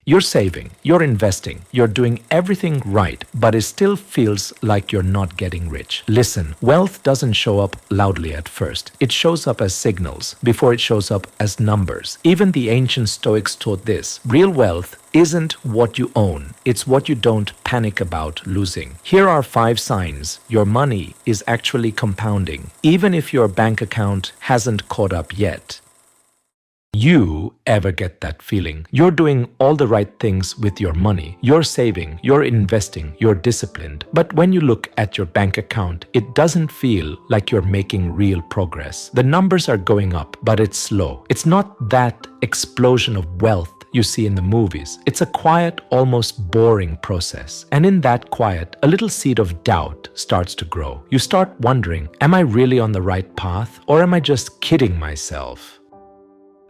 You're saving, you're investing, you're doing everything right, but it still feels like you're not getting rich. Listen, wealth doesn't show up loudly at first. It shows up as signals before it shows up as numbers. Even the ancient Stoics taught this. Real wealth isn't what you own, it's what you don't panic about losing. Here are 5 signs your money is actually compounding, even if your bank account hasn't caught up yet. You ever get that feeling? You're doing all the right things with your money. You're saving, you're investing, you're disciplined. But when you look at your bank account, it doesn't feel like you're making real progress. The numbers are going up, but it's slow. It's not that explosion of wealth you see in the movies. It's a quiet, almost boring process. And in that quiet, a little seed of doubt starts to grow. You start wondering, am I really on the right path, or am I just kidding myself?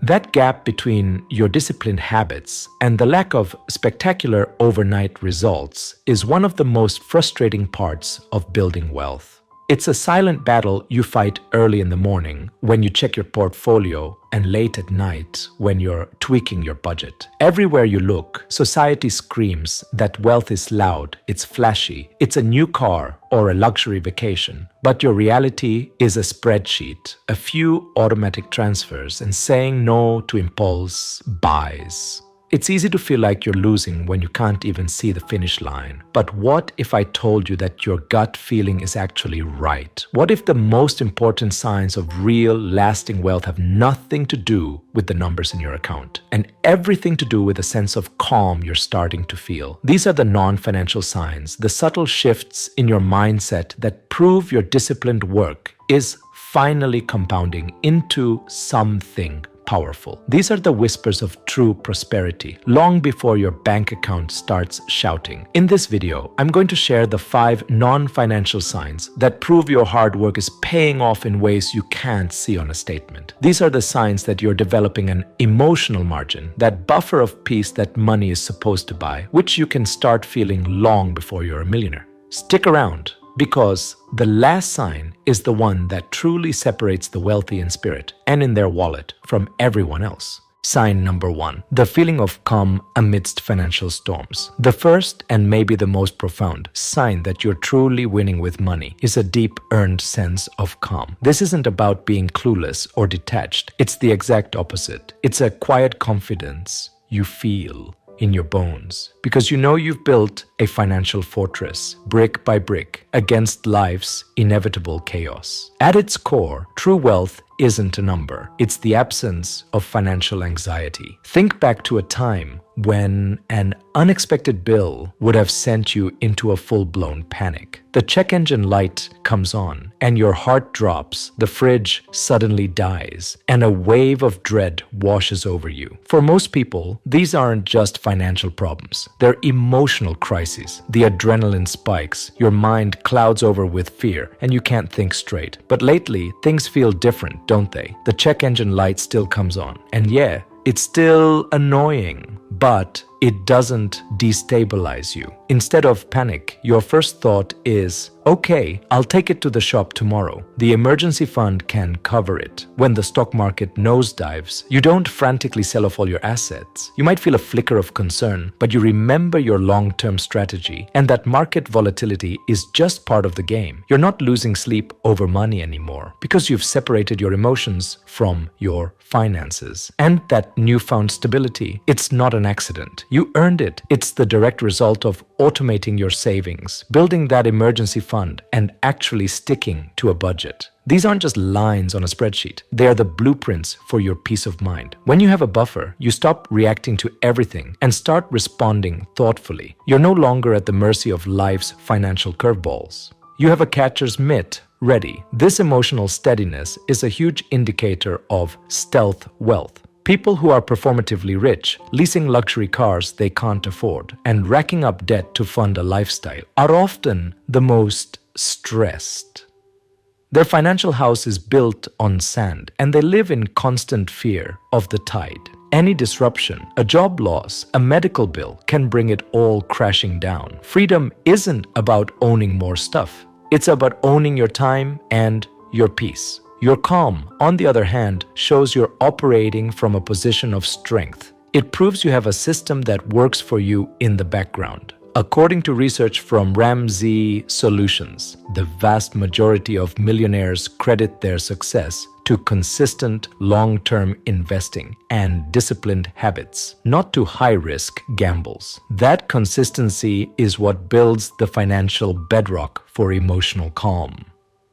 That gap between your disciplined habits and the lack of spectacular overnight results is one of the most frustrating parts of building wealth. It's a silent battle you fight early in the morning when you check your portfolio and late at night when you're tweaking your budget. Everywhere you look, society screams that wealth is loud, it's flashy, it's a new car or a luxury vacation. But your reality is a spreadsheet, a few automatic transfers, and saying no to impulse buys. It's easy to feel like you're losing when you can't even see the finish line. But what if I told you that your gut feeling is actually right? What if the most important signs of real, lasting wealth have nothing to do with the numbers in your account and everything to do with a sense of calm you're starting to feel? These are the non-financial signs, the subtle shifts in your mindset that prove your disciplined work is finally compounding into something powerful. These are the whispers of true prosperity, long before your bank account starts shouting. In this video, I'm going to share the 5 non-financial signs that prove your hard work is paying off in ways you can't see on a statement. These are the signs that you're developing an emotional margin, that buffer of peace that money is supposed to buy, which you can start feeling long before you're a millionaire. Stick around, because the last sign is the one that truly separates the wealthy in spirit and in their wallet from everyone else. Sign number 1, the feeling of calm amidst financial storms. The first and maybe the most profound sign that you're truly winning with money is a deep earned sense of calm. This isn't about being clueless or detached. It's the exact opposite. It's a quiet confidence you feel in your bones, because you know you've built a financial fortress, brick by brick, against life's inevitable chaos. At its core, true wealth isn't a number. It's the absence of financial anxiety. Think back to a time when an unexpected bill would have sent you into a full-blown panic. The check engine light comes on and your heart drops, the fridge suddenly dies, and a wave of dread washes over you. For most people, these aren't just financial problems. They're emotional crises. The adrenaline spikes, your mind clouds over with fear, and you can't think straight. But lately, things feel different, don't they? The check engine light still comes on. And yeah, it's still annoying, but it doesn't destabilize you. Instead of panic, your first thought is, okay, I'll take it to the shop tomorrow. The emergency fund can cover it. When the stock market nosedives, you don't frantically sell off all your assets. You might feel a flicker of concern, but you remember your long-term strategy and that market volatility is just part of the game. You're not losing sleep over money anymore because you've separated your emotions from your finances. And that newfound stability, it's not an accident. You earned it. It's the direct result of automating your savings, building that emergency fund, and actually sticking to a budget. These aren't just lines on a spreadsheet. They are the blueprints for your peace of mind. When you have a buffer, you stop reacting to everything and start responding thoughtfully. You're no longer at the mercy of life's financial curveballs. You have a catcher's mitt ready. This emotional steadiness is a huge indicator of stealth wealth. People who are performatively rich, leasing luxury cars they can't afford, and racking up debt to fund a lifestyle are often the most stressed. Their financial house is built on sand, and they live in constant fear of the tide. Any disruption, a job loss, a medical bill can bring it all crashing down. Freedom isn't about owning more stuff. It's about owning your time and your peace. Your calm, on the other hand, shows you're operating from a position of strength. It proves you have a system that works for you in the background. According to research from Ramsey Solutions, the vast majority of millionaires credit their success to consistent long-term investing and disciplined habits, not to high-risk gambles. That consistency is what builds the financial bedrock for emotional calm.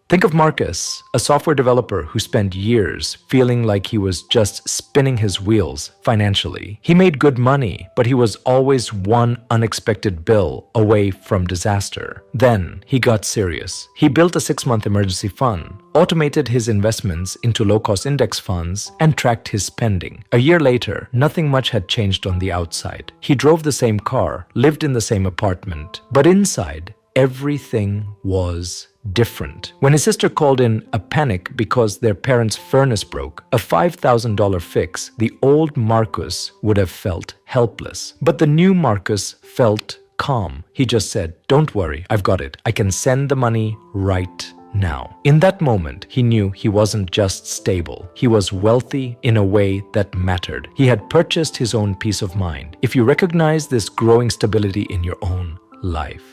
Think of Marcus, a software developer who spent years feeling like he was just spinning his wheels financially. He made good money, but he was always one unexpected bill away from disaster. Then he got serious. He built a 6-month emergency fund, automated his investments into low-cost index funds, and tracked his spending. A year later, nothing much had changed on the outside. He drove the same car, lived in the same apartment, but inside, everything was different. When his sister called in a panic because their parents' furnace broke, a $5,000 fix, the old Marcus would have felt helpless. But the new Marcus felt calm. He just said, "Don't worry, I've got it. I can send the money right now." In that moment, he knew he wasn't just stable. He was wealthy in a way that mattered. He had purchased his own peace of mind. If you recognize this growing stability in your own life,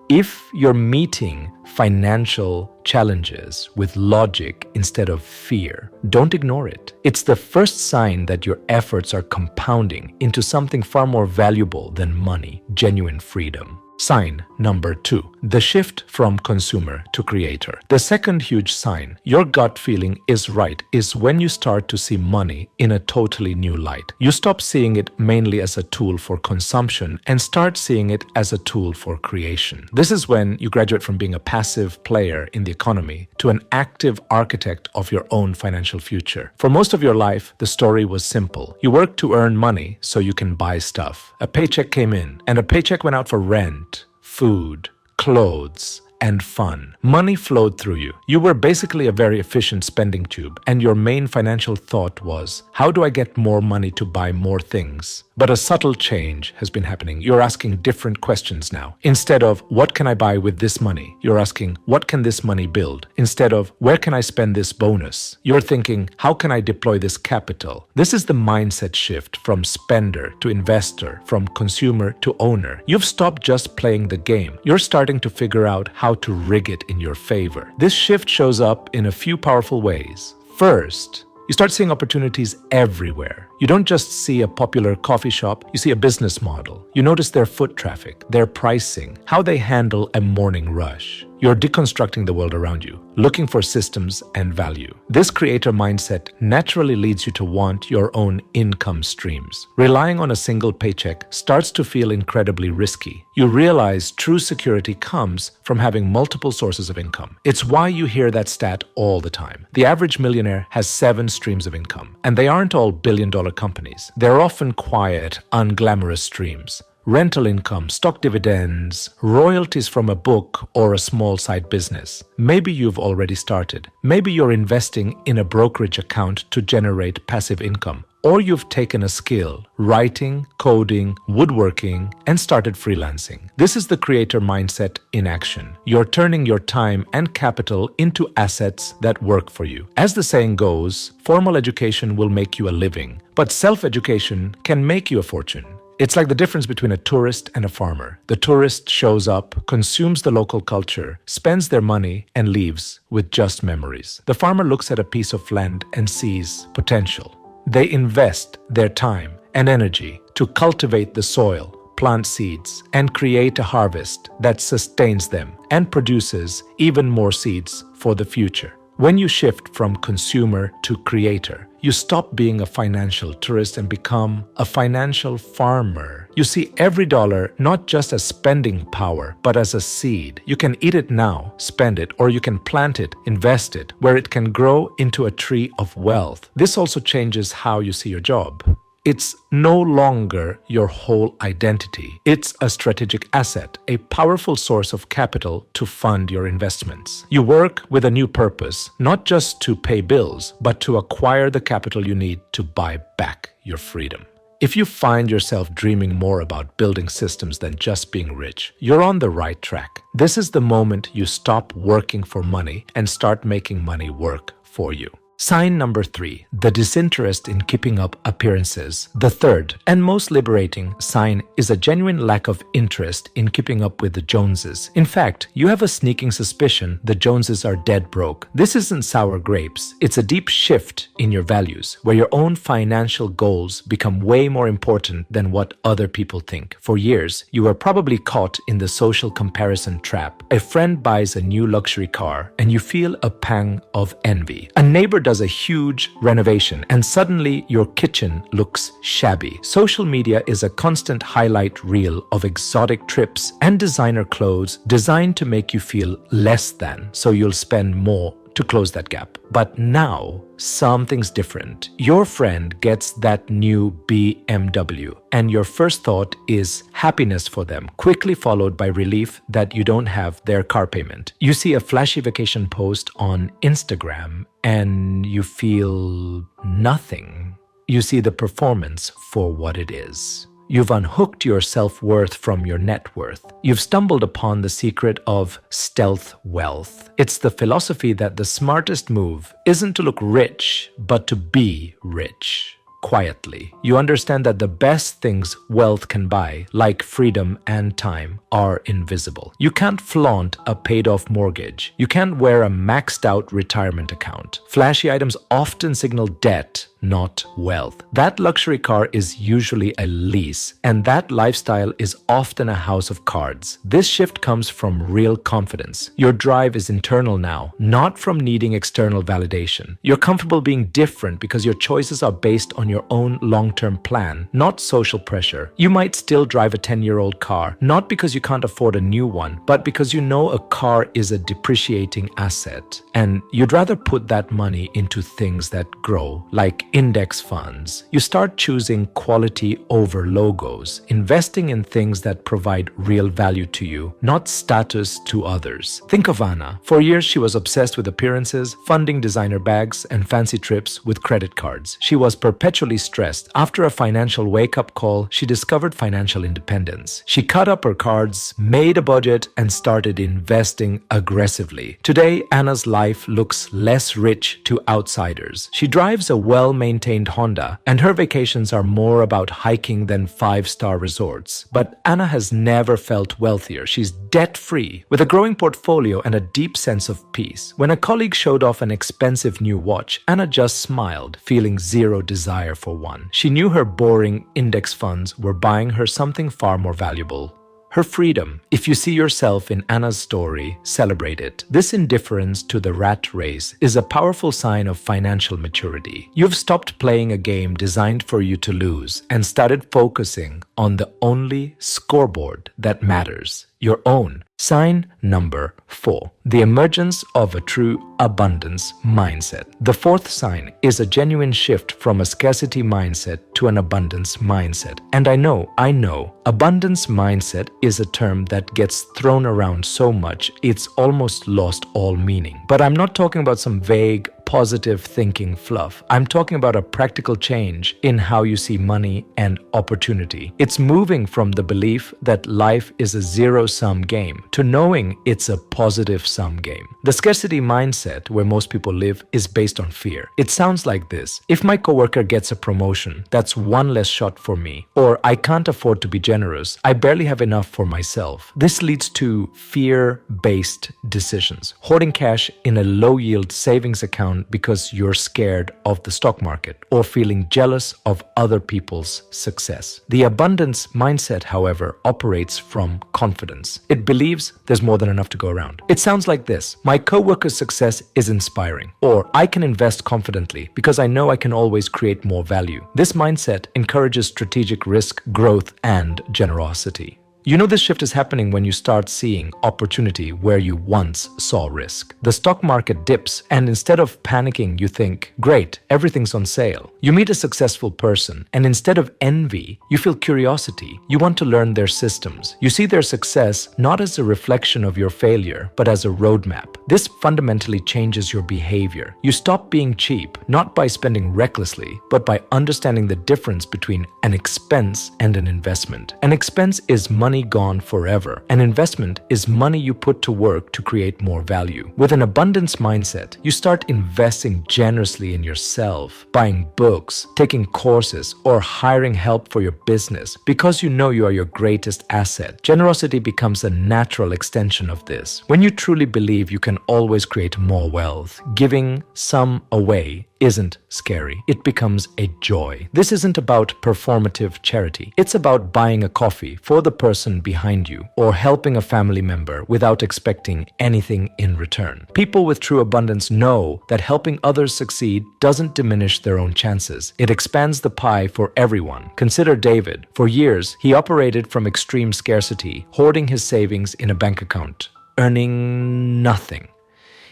if you're meeting financial challenges with logic instead of fear, don't ignore it. It's the first sign that your efforts are compounding into something far more valuable than money, genuine freedom. Sign number 2, the shift from consumer to creator. The second huge sign your gut feeling is right is when you start to see money in a totally new light. You stop seeing it mainly as a tool for consumption and start seeing it as a tool for creation. This is when you graduate from being a passive player in the economy to an active architect of your own financial future. For most of your life, the story was simple. You worked to earn money so you can buy stuff. A paycheck came in, and a paycheck went out for rent, food, clothes, and fun. Money flowed through you. You were basically a very efficient spending tube, and your main financial thought was, how do I get more money to buy more things? But a subtle change has been happening. You're asking different questions now. Instead of, what can I buy with this money? You're asking, what can this money build? Instead of, where can I spend this bonus? You're thinking, how can I deploy this capital? This is the mindset shift from spender to investor, from consumer to owner. You've stopped just playing the game. You're starting to figure out how to rig it in your favor. This shift shows up in a few powerful ways. First, you start seeing opportunities everywhere. You don't just see a popular coffee shop, you see a business model. You notice their foot traffic, their pricing, how they handle a morning rush. You're deconstructing the world around you, looking for systems and value. This creator mindset naturally leads you to want your own income streams. Relying on a single paycheck starts to feel incredibly risky. You realize true security comes from having multiple sources of income. It's why you hear that stat all the time. The average millionaire has 7 streams of income, and they aren't all billion-dollar companies. They're often quiet, unglamorous streams. Rental income, stock dividends, royalties from a book or a small side business. Maybe you've already started. Maybe you're investing in a brokerage account to generate passive income. Or you've taken a skill, writing, coding, woodworking, and started freelancing. This is the creator mindset in action. You're turning your time and capital into assets that work for you. As the saying goes, formal education will make you a living, but self-education can make you a fortune. It's like the difference between a tourist and a farmer. The tourist shows up, consumes the local culture, spends their money, and leaves with just memories. The farmer looks at a piece of land and sees potential. They invest their time and energy to cultivate the soil, plant seeds, and create a harvest that sustains them and produces even more seeds for the future. When you shift from consumer to creator, you stop being a financial tourist and become a financial farmer. You see every dollar not just as spending power, but as a seed. You can eat it now, spend it, or you can plant it, invest it, where it can grow into a tree of wealth. This also changes how you see your job. It's no longer your whole identity. It's a strategic asset, a powerful source of capital to fund your investments. You work with a new purpose, not just to pay bills, but to acquire the capital you need to buy back your freedom. If you find yourself dreaming more about building systems than just being rich, you're on the right track. This is the moment you stop working for money and start making money work for you. Sign number 3, the disinterest in keeping up appearances. The third and most liberating sign is a genuine lack of interest in keeping up with the Joneses. In fact, you have a sneaking suspicion the Joneses are dead broke. This isn't sour grapes. It's a deep shift in your values, where your own financial goals become way more important than what other people think. For years, you were probably caught in the social comparison trap. A friend buys a new luxury car and you feel a pang of envy. A neighbor does a huge renovation and suddenly your kitchen looks shabby. Social media is a constant highlight reel of exotic trips and designer clothes designed to make you feel less than, so you'll spend more to close that gap. But now, something's different. Your friend gets that new BMW, and your first thought is happiness for them, quickly followed by relief that you don't have their car payment. You see a flashy vacation post on Instagram, and you feel nothing. You see the performance for what it is. You've unhooked your self-worth from your net worth. You've stumbled upon the secret of stealth wealth. It's the philosophy that the smartest move isn't to look rich, but to be rich. Quietly, you understand that the best things wealth can buy, like freedom and time, are invisible. You can't flaunt a paid-off mortgage. You can't wear a maxed-out retirement account. Flashy items often signal debt, not wealth. That luxury car is usually a lease, and that lifestyle is often a house of cards. This shift comes from real confidence. Your drive is internal now, not from needing external validation. You're comfortable being different because your choices are based on your own long-term plan, not social pressure. You might still drive a 10-year-old car, not because you can't afford a new one, but because you know a car is a depreciating asset, and you'd rather put that money into things that grow, like index funds. You start choosing quality over logos, investing in things that provide real value to you, not status to others. Think of Anna. For years, she was obsessed with appearances, funding designer bags, and fancy trips with credit cards. She was perpetually stressed. After a financial wake-up call, she discovered financial independence. She cut up her cards, made a budget, and started investing aggressively. Today, Anna's life looks less rich to outsiders. She drives a well-maintained Honda, and her vacations are more about hiking than five-star resorts. But Anna has never felt wealthier. She's debt-free, with a growing portfolio and a deep sense of peace. When a colleague showed off an expensive new watch, Anna just smiled, feeling zero desire for one. She knew her boring index funds were buying her something far more valuable: her freedom. If you see yourself in Anna's story, celebrate it. This indifference to the rat race is a powerful sign of financial maturity. You've stopped playing a game designed for you to lose and started focusing on the only scoreboard that matters: your own. Sign number 4, the emergence of a true abundance mindset. The fourth sign is a genuine shift from a scarcity mindset to an abundance mindset. And I know, abundance mindset is a term that gets thrown around so much it's almost lost all meaning. But I'm not talking about some vague, positive thinking fluff. I'm talking about a practical change in how you see money and opportunity. It's moving from the belief that life is a zero-sum game to knowing it's a positive-sum game. The scarcity mindset where most people live is based on fear. It sounds like this: if my coworker gets a promotion, that's one less shot for me. Or I can't afford to be generous. I barely have enough for myself. This leads to fear-based decisions. Hoarding cash in a low-yield savings account because you're scared of the stock market, or feeling jealous of other people's success. The abundance mindset, however, operates from confidence. It believes there's more than enough to go around. It sounds like this: my coworker's success is inspiring, or I can invest confidently because I know I can always create more value. This mindset encourages strategic risk, growth, and generosity. You know this shift is happening when you start seeing opportunity where you once saw risk. The stock market dips, and instead of panicking, you think, great, everything's on sale. You meet a successful person, and instead of envy, you feel curiosity. You want to learn their systems. You see their success not as a reflection of your failure, but as a roadmap. This fundamentally changes your behavior. You stop being cheap, not by spending recklessly, but by understanding the difference between an expense and an investment. An expense is money gone forever. An investment is money you put to work to create more value. With an abundance mindset, you start investing generously in yourself, buying books, taking courses, or hiring help for your business because you know you are your greatest asset. Generosity becomes a natural extension of this. When you truly believe you can always create more wealth, giving some away isn't scary. It becomes a joy. This isn't about performative charity. It's about buying a coffee for the person behind you or helping a family member without expecting anything in return. People with true abundance know that helping others succeed doesn't diminish their own chances. It expands the pie for everyone. Consider David. For years, he operated from extreme scarcity, hoarding his savings in a bank account, earning nothing.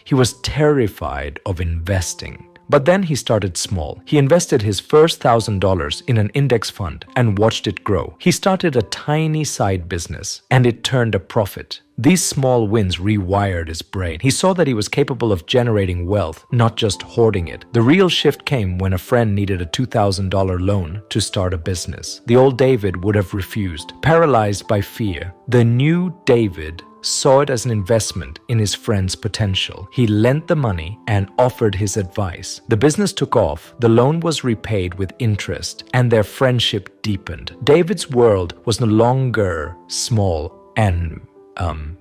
He was terrified of investing. But then he started small. He invested his first $1,000 in an index fund and watched it grow. He started a tiny side business and it turned a profit. These small wins rewired his brain. He saw that he was capable of generating wealth, not just hoarding it. The real shift came when a friend needed a $2,000 loan to start a business. The old David would have refused, paralyzed by fear. The new David saw it as an investment in his friend's potential. He lent the money and offered his advice. The business took off, the loan was repaid with interest, and their friendship deepened. David's world was no longer small and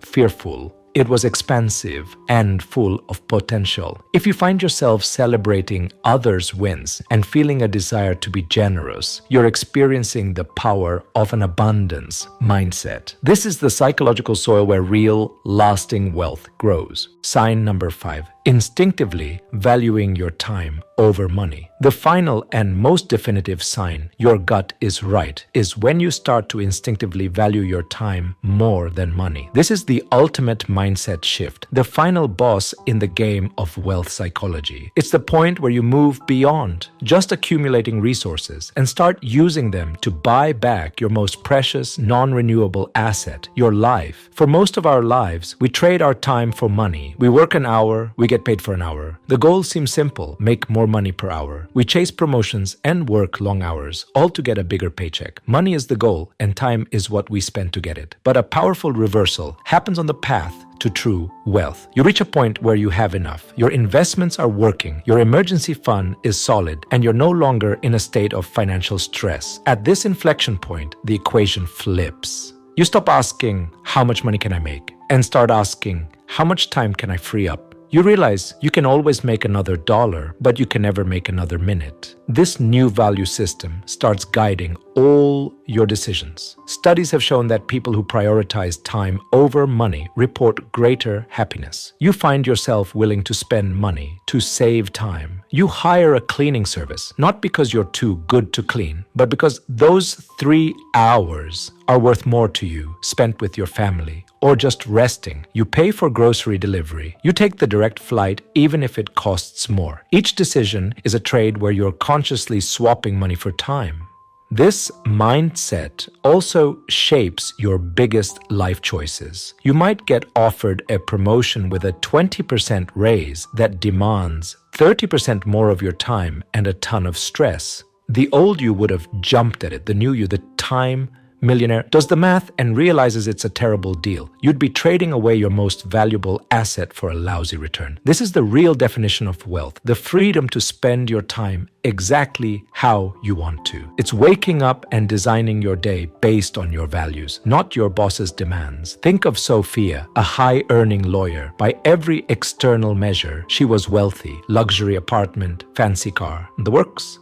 fearful. It was expansive and full of potential. If you find yourself celebrating others' wins and feeling a desire to be generous, you're experiencing the power of an abundance mindset. This is the psychological soil where real, lasting wealth grows. Sign number 5. Instinctively valuing your time over money. The final and most definitive sign your gut is right is when you start to instinctively value your time more than money. This is the ultimate mindset shift, the final boss in the game of wealth psychology. It's the point where you move beyond just accumulating resources and start using them to buy back your most precious, non-renewable asset, your life. For most of our lives, we trade our time for money. We work an hour, we get paid for an hour. The goal seems simple: make more money per hour. We chase promotions and work long hours, all to get a bigger paycheck. Money is the goal, and time is what we spend to get it. But a powerful reversal happens on the path to true wealth. You reach a point where you have enough. Your investments are working, your emergency fund is solid, and you're no longer in a state of financial stress. At this inflection point, the equation flips. You stop asking, how much money can I make? And start asking, how much time can I free up? You realize you can always make another dollar, but you can never make another minute. This new value system starts guiding all your decisions. Studies have shown that people who prioritize time over money report greater happiness. You find yourself willing to spend money to save time. You hire a cleaning service, not because you're too good to clean, but because those 3 hours are worth more to you spent with your family or just resting. You pay for grocery delivery. You take the direct flight even if it costs more. Each decision is a trade where you're consciously swapping money for time. This mindset also shapes your biggest life choices. You might get offered a promotion with a 20% raise that demands 30% more of your time and a ton of stress. The old you would have jumped at it. The new you, the time millionaire, does the math and realizes it's a terrible deal. You'd be trading away your most valuable asset for a lousy return. This is the real definition of wealth, the freedom to spend your time exactly how you want to. It's waking up and designing your day based on your values, not your boss's demands. Think of Sophia, a high-earning lawyer. By every external measure, she was wealthy, luxury apartment, fancy car, the works.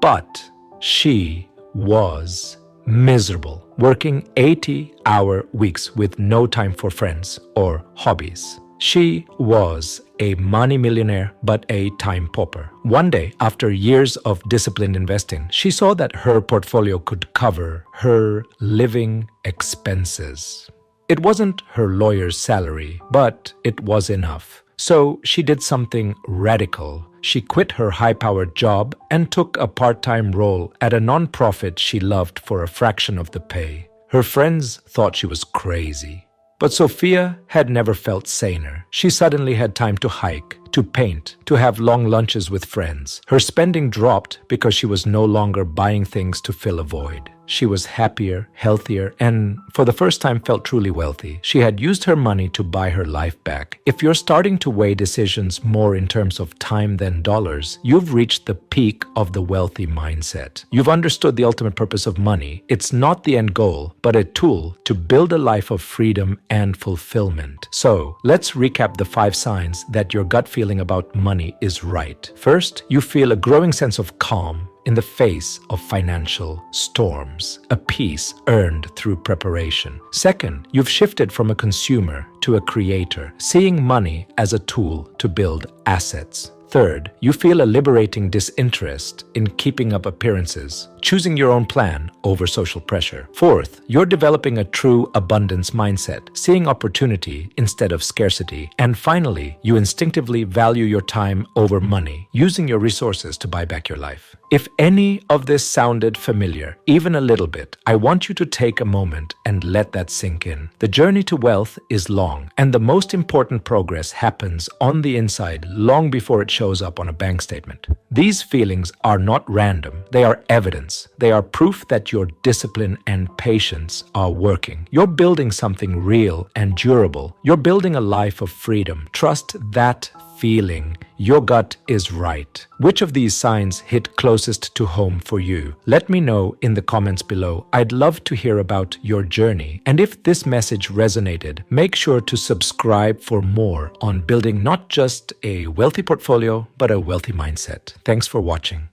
But she was miserable, working 80-hour weeks with no time for friends or hobbies. She was a money millionaire, but a time pauper. One day, after years of disciplined investing, she saw that her portfolio could cover her living expenses. It wasn't her lawyer's salary, but it was enough. So she did something radical. She quit her high-powered job and took a part-time role at a non-profit she loved for a fraction of the pay. Her friends thought she was crazy. But Sophia had never felt saner. She suddenly had time to hike, to paint, to have long lunches with friends. Her spending dropped because she was no longer buying things to fill a void. She was happier, healthier, and for the first time felt truly wealthy. She had used her money to buy her life back. If you're starting to weigh decisions more in terms of time than dollars, you've reached the peak of the wealthy mindset. You've understood the ultimate purpose of money. It's not the end goal, but a tool to build a life of freedom and fulfillment. So, let's recap the 5 signs that your gut feeling about money is right. First, you feel a growing sense of calm in the face of financial storms, a peace earned through preparation. Second, you've shifted from a consumer to a creator, seeing money as a tool to build assets. Third, you feel a liberating disinterest in keeping up appearances, choosing your own plan over social pressure. Fourth, you're developing a true abundance mindset, seeing opportunity instead of scarcity. And finally, you instinctively value your time over money, using your resources to buy back your life. If any of this sounded familiar, even a little bit, I want you to take a moment and let that sink in. The journey to wealth is long, and the most important progress happens on the inside long before it shows up on a bank statement. These feelings are not random. They are evidence. They are proof that your discipline and patience are working. You're building something real and durable. You're building a life of freedom. Trust that feeling. Your gut is right. Which of these signs hit closest to home for you? Let me know in the comments below. I'd love to hear about your journey. And if this message resonated, make sure to subscribe for more on building not just a wealthy portfolio, but a wealthy mindset. Thanks for watching.